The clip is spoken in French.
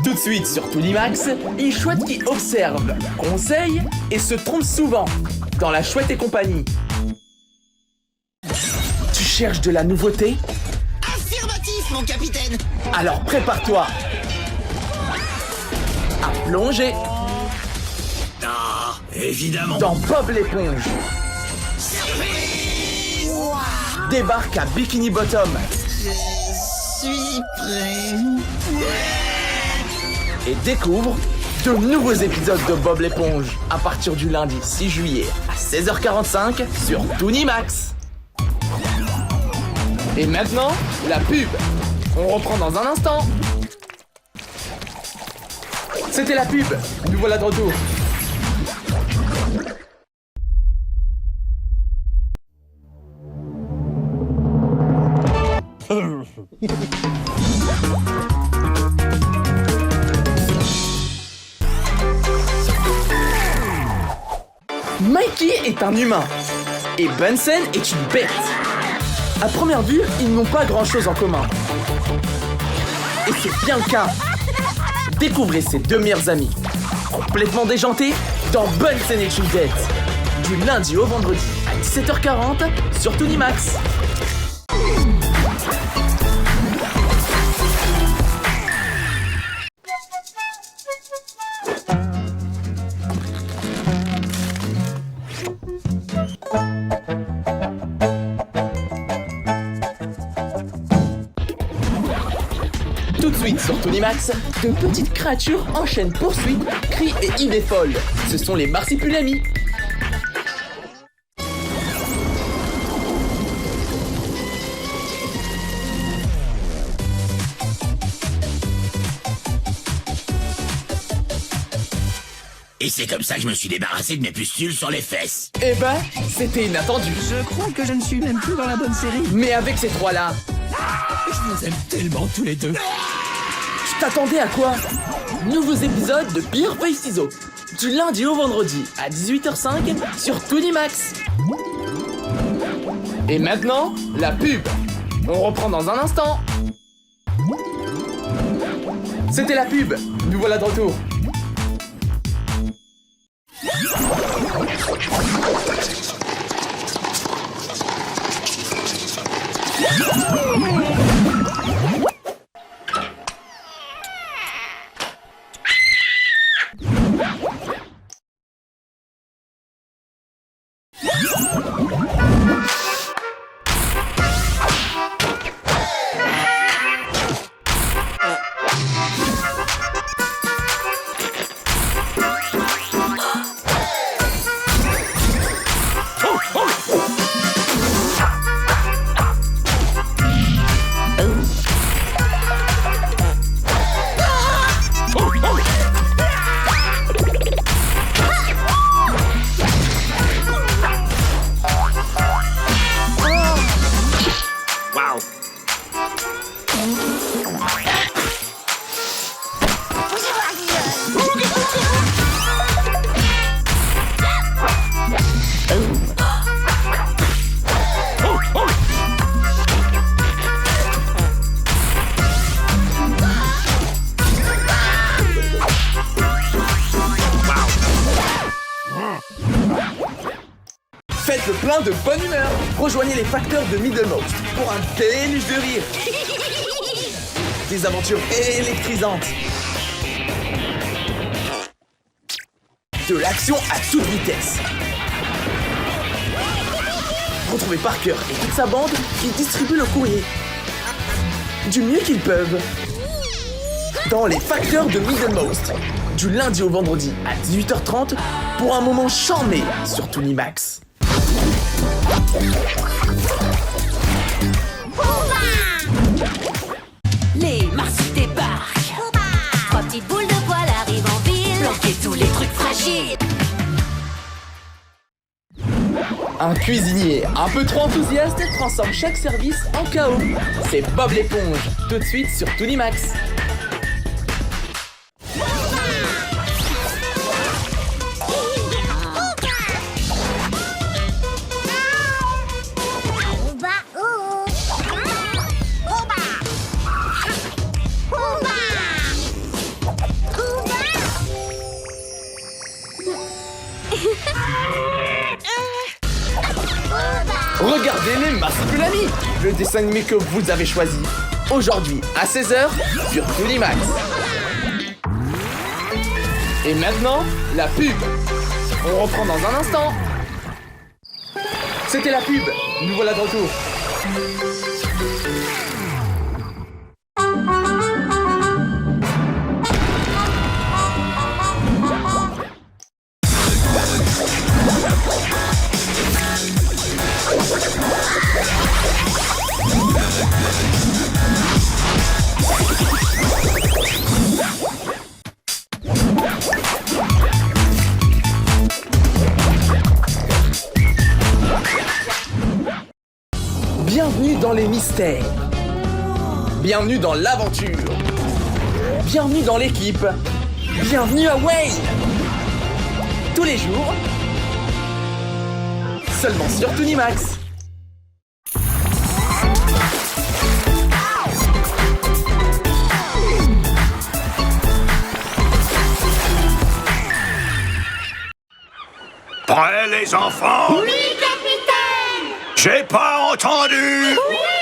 Tout de suite sur Toonimax, une chouette qui observe, conseille et se trompe souvent dans La Chouette et compagnie. Tu cherches de la nouveauté? Affirmatif, mon capitaine. Alors prépare-toi à plonger Ah, évidemment. dans Bob l'éponge. Surprise. Débarque à Bikini Bottom Je suis prêt. et découvre de nouveaux épisodes de Bob l'éponge à partir du lundi 6 juillet à 16h45 sur Toonimax. Et maintenant, la pub. On reprend dans un instant. C'était la pub. Nous voilà de retour. Mikey est un humain et Bunsen est une bête. À première vue, ils n'ont pas grand-chose en commun. Et c'est bien le cas. Découvrez ses deux meilleurs amis, complètement déjantés, dans Bunsen est une bête. Du lundi au vendredi à 17h40 sur Toonimax. Tout de suite sur Toonimax, de petites créatures enchaînent poursuites, cris et idées folles. Ce sont les Marsipulamis. Et c'est comme ça que je me suis débarrassé de mes pustules sur les fesses. Eh ben, c'était inattendu. Je crois que je ne suis même plus dans la bonne série. Mais avec ces trois-là, Je vous aime tellement tous les deux. tu t'attendais à quoi? Nouveaux épisodes de Pierre Feuille Ciseaux. Du lundi au vendredi à 18h05 sur Toonimax. Et maintenant, la pub. On reprend dans un instant. C'était la pub. Nous voilà de retour. Waouh. Faites le plein de bonne humeur. Rejoignez les facteurs de Middlemost pour un déluge de rire. Des aventures électrisantes. De l'action à toute vitesse. Retrouvez Parker et toute sa bande qui distribuent le courrier du mieux qu'ils peuvent dans les facteurs de Middlemost. Du lundi au vendredi à 18h30 pour un moment charmé sur Toonimax. Les Marsis débarquent. Trois petites boules de poils arrivent en ville. Planquer tous les trucs fragiles. Un cuisinier un peu trop enthousiaste transforme chaque service en chaos. C'est Bob l'éponge, tout de suite sur Toonimax. plus l'ami, le dessin animé que vous avez choisi. Aujourd'hui à 16h sur Toonimax. Et maintenant, la pub. On reprend dans un instant. C'était la pub. Nous voilà de retour. Bienvenue dans les mystères. Bienvenue dans l'aventure. Bienvenue dans l'équipe. Bienvenue à Wayne. Tous les jours, seulement sur Toonimax. Prêts les enfants? Oui, capitaine! J'ai pas entendu! Oui!